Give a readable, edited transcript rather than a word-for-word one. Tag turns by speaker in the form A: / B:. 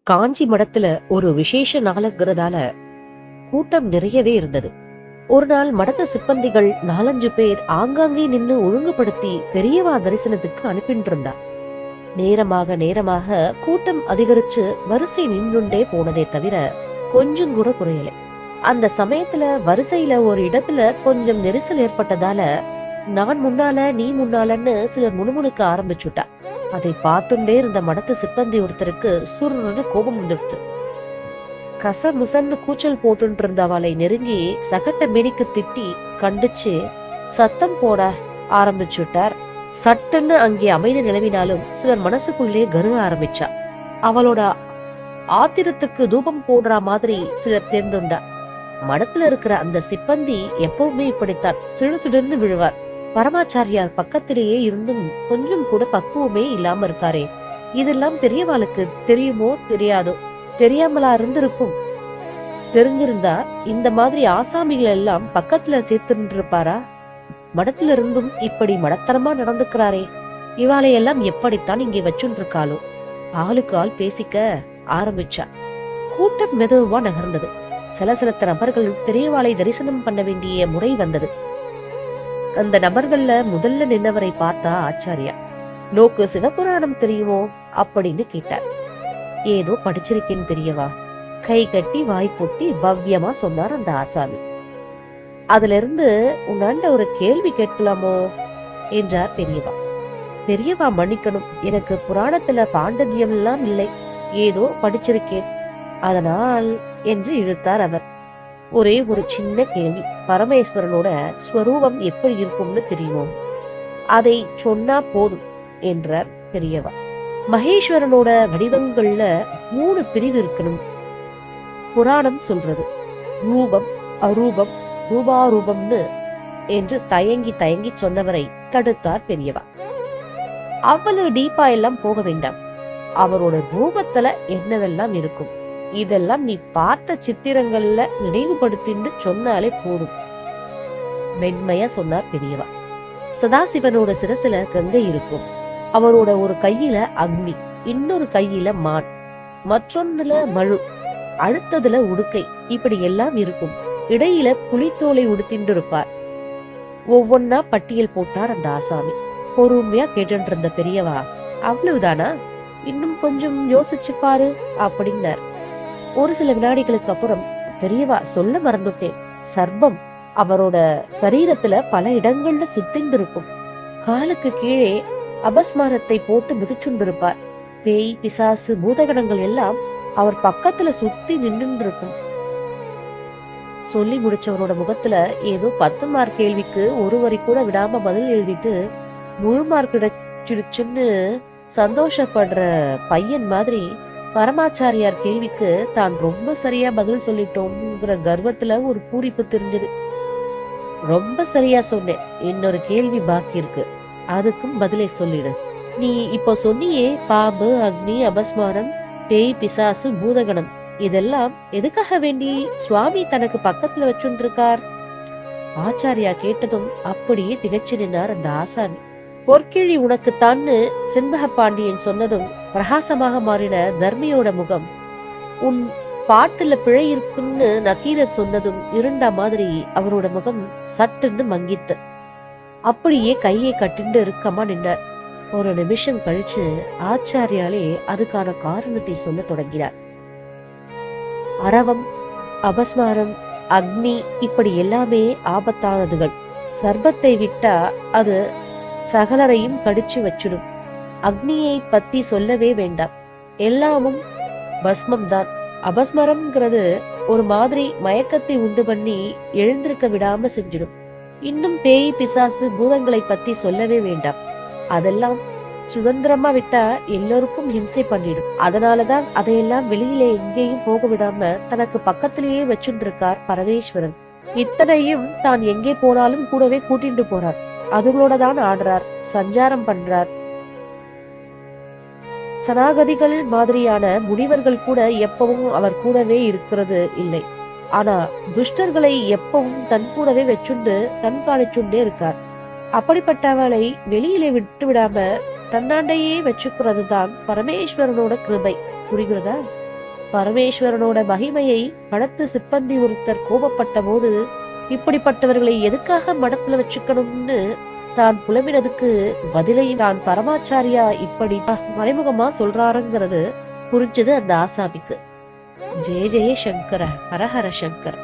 A: காஞ்சி மடத்துல ஒரு விசேஷ நாளுங்கிறதால கூட்டம் நிறையவே இருந்தது. ஒரு நாள் மடத்து சிப்பந்திகள் 4-5 பேர் ஆங்காங்கே நின்னு ஒழுங்குபடுத்தி பெரியவா தரிசனத்துக்கு அனுப்பிட்டு இருந்தா. நேரமாக நேரமாக கூட்டம் அதிகரிச்சு வரிசை நின்றுண்டே போனதே தவிர கொஞ்சம் கூட குறையலை. அந்த சமயத்துல வரிசையில ஒரு இடத்துல கொஞ்சம் நெரிசல் ஏற்பட்டதால நான் முன்னால நீ முன்னாலன்னு சிலர் முணுமுணுக்க ஆரம்பிச்சுட்டா. அதை பார்த்துட்டே இருந்த மடத்து சிப்பந்தி ஒருத்தருக்கு சுருன்னு கோபம் வந்துடுது. கசமுசன்னு கூச்சல் போட்டு இருந்த அவளை நெருங்கி சகட்ட மேனிக்கு திட்டி கண்டிச்சு சத்தம் போட ஆரம்பிச்சுட்டார். சட்டுன்னு அங்கே அமைதி நிலவினாலும் சிலர் மனசுக்குள்ளே கருக ஆரம்பிச்சா. அவளோட ஆத்திரத்துக்கு தூபம் போடுற மாதிரி சிலர் தேர்ந்துண்டா. மடத்துல இருக்கிற அந்த சிப்பந்தி எப்பவுமே இப்படித்தான் சிடுசிடுன்னு விழுவார். பரமாச்சாரியார் பக்கத்திலேயே இருந்தும் கொஞ்சம் கூட பக்குவமே இல்லாம இருக்காரே. இதெல்லாம் பெரியவாளுக்கு தெரியுமோ தெரியாதோ, தெரியாமலா இருந்திருக்கும். தெரிஞ்சிருந்தா இந்த மாதிரி ஆசாமிகள் எல்லாம் பக்கத்துல சேர்த்துட்டு இருப்பாரா? மடத்துல இருந்தும் இப்படி மடத்தனமா நடந்துக்கிறாரே, இவாளை எல்லாம் எப்படித்தான் இங்கே வச்சுட்டு இருக்காளோ. ஆளுக்கு ஆள் பேசிக்க ஆரம்பிச்சா. கூட்டம் மெதுவா நகர்ந்தது. சில நபர்கள் பெரியவாளை தரிசனம் பண்ண வேண்டிய முறை வந்தது. அந்த நபர்கள்ல முதல்ல நின்னவரை பார்த்தா ஆச்சாரியா. நோக்கு சிவபுராணம் தெரியுமோ அப்படின்னு கேட்டார். ஏதோ படிச்சிருக்கேன் பெரியவா, கை கட்டி வாய் பொத்தி பவ்யமா சொன்னார் அந்த ஆசாமி. அதுல இருந்து உன்னாண்ட ஒரு கேள்வி கேட்கலாமோ என்றார் பெரியவா. பெரியவா மன்னிக்கணும், எனக்கு புராணத்துல பாண்டத்தியம் எல்லாம் இல்லை, ஏதோ படிச்சிருக்கேன் அதனால் என்று இழுத்தார் அவர். ஒரே ஒரு சின்ன கேள்வி, பரமேஸ்வரனோட ஸ்வரூபம் எப்படி இருக்கும்னு தெரியுமோ, அதை சொன்னா போதும் என்றார் பெரியவா. மகேஸ்வரனோட வடிவங்கள்ல 3 பிரிவு இருக்கணும் புராணம் சொல்றது. ரூபம், அரூபம், ரூபாரூபம்னு என்று தயங்கி தயங்கி சொன்னவரை தடுத்தார் பெரியவா. அவ்வளவு டீப்பா எல்லாம் போக வேண்டாம். அவரோட ரூபத்துல என்னவெல்லாம் இருக்கும், இதெல்லாம் நீ பார்த்த சித்திரங்கள்ல நினைவுபடுத்தின்னு சொன்னாலே போதும் மென்மையா சொன்னார் பெரியவா. சதாசிவனோட சிரசுல கங்கை இருக்கும். அவரோட ஒரு கையில அக்னி, இன்னொரு கையில மான், மற்றொன்னுல மழு, அடுத்ததுல உடுக்கை, இப்படி எல்லாம் இருக்கும். இடையில புலித்தோலை உடுத்திட்டு இருப்பார். ஒவ்வொன்னா பட்டியல் போட்டார் அந்த ஆசாமி. பொறுமையா கேட்டு இருந்த பெரியவா, அவ்வளவுதானா, இன்னும் கொஞ்சம் யோசிச்சு பாரு அப்படின்னார். ஒரு சில வினாடிகளுக்கு அப்புறம் பெரியவா, சொல்ல மறந்துட்டேன், சர்ப்பம் அவரோட சரீரத்துல பல இடங்கள்ல சுத்திண்டு இருக்கும். காலுக்கு கீழே அபஸ்மாரத்தை போட்டு மிதிச்சுண்டிருப்பார். பேய், பிசாசு, பூதகணங்கள் எல்லாம் அவர் பக்கத்துல சுத்தி நின்று இருக்கும். சொல்லி முடிச்சவரோட முகத்துல ஏதோ 10 மார்க் கேள்விக்கு ஒரு வரி கூட விடாம பதில் எழுதிட்டு முழு மார்க் கிடைச்சிடுச்சுன்னு சந்தோஷப்படுற பையன் மாதிரி பரமாச்சாரியார் கேள்விக்கு தான் ரொம்ப சரியா பதில் சொல்லிட்டோம்ங்கிற கர்வத்துல ஒரு பூரிப்பு தெரிஞ்சது. ரொம்ப சரியா சொன்னேன், இன்னொரு கேள்வி பாக்கி இருக்கு, அதுக்கும் பதிலை சொல்லிடு. நீ இப்போ சொன்னியே, பாம்பு, அக்னி, அபஸ்மாரம், பேய், பிசாசு, பூதகணம், இதெல்லாம் எதுக்காக வேண்டி சுவாமி தனக்கு பக்கத்துல வச்சுருக்கார்? ஆச்சாரியா கேட்டதும் அப்படியே திகச்சு நின்றார் அந்த ஆசாமி. பொற்கிழி உனக்குத்தான்னு செண்பக பாண்டியன் சொன்னதும் பிரகாசமாக மாறின தர்மியோட முகம், உன் பாட்டுல பிழை இருக்குன்னு நக்கீரர் சொன்னதும் இருண்டா மாதிரி அவரோட முகம் சட்டுன்னு மங்கித்து. அப்படியே கையை கட்டிண்டு இறுக்கமா நின்றார். ஒரு நிமிஷம் கழிச்சு ஆச்சாரியாலே அதுக்கான காரணத்தை சொல்ல தொடங்கினார். அரவம், அபஸ்மாரம், அக்னி, இப்படி எல்லாமே ஆபத்தானதுகள். சர்ப்பத்தை விட்டா அது சகலரையும் கடிச்சு வச்சிடும். அக்னியை பத்தி சொல்லவே வேண்டாம், எல்லாமும் பஸ்மம் தான். அபஸ்மரம்ங்கிறது ஒரு மாதிரி மயக்கத்தை உண்டு பண்ணி எழுந்திருக்க விடாம செஞ்சிடும். இன்னும் பேய், பிசாசு, பூதங்களை பத்தி சொல்லவே வேண்டாம், அதெல்லாம் சுதந்திரமா விட்டா எல்லோருக்கும் ஹிம்சை பண்ணிடும். அதனாலதான் அதையெல்லாம் வெளியில எங்கேயும் போக விடாம தனக்கு பக்கத்திலேயே வச்சுருக்கார் பரமேஸ்வரன். இத்தனையும் தான் எங்கே போனாலும் கூடவே கூட்டிட்டு போறார். அதுகளோட தான் ஆடுறார், சஞ்சாரம் பண்றார். சனாகதிகள் மாதிரியான முனிவர்கள் கூட எப்பவும் அவர் கூடவே இருக்கிறது இல்லை. ஆனா துஷ்டர்களை எப்பவும் தன் கூடவே வச்சுண்டு கண்காணிச்சுண்டே இருக்கார். அப்படிப்பட்டவளை வெளியிலே விட்டு விடாம தன்னாண்டையே வச்சுக்கிறது தான் பரமேஸ்வரனோட கிருபை. புரிகிறதா? பரமேஸ்வரனோட மகிமையை மடத்து சிப்பந்தி ஒருத்தர் கோபப்பட்ட போது இப்படிப்பட்டவர்களை எதுக்காக மடத்துல வச்சுக்கணும்னு தான் புலம்பினதுக்கு பதிலை தான் பரமாச்சாரியா இப்படி மறைமுகமா சொல்றாருங்கிறது புரிஞ்சது அந்த ஆசாமிக்கு. ஜெய ஜெய சங்கர, ஹரஹர சங்கர.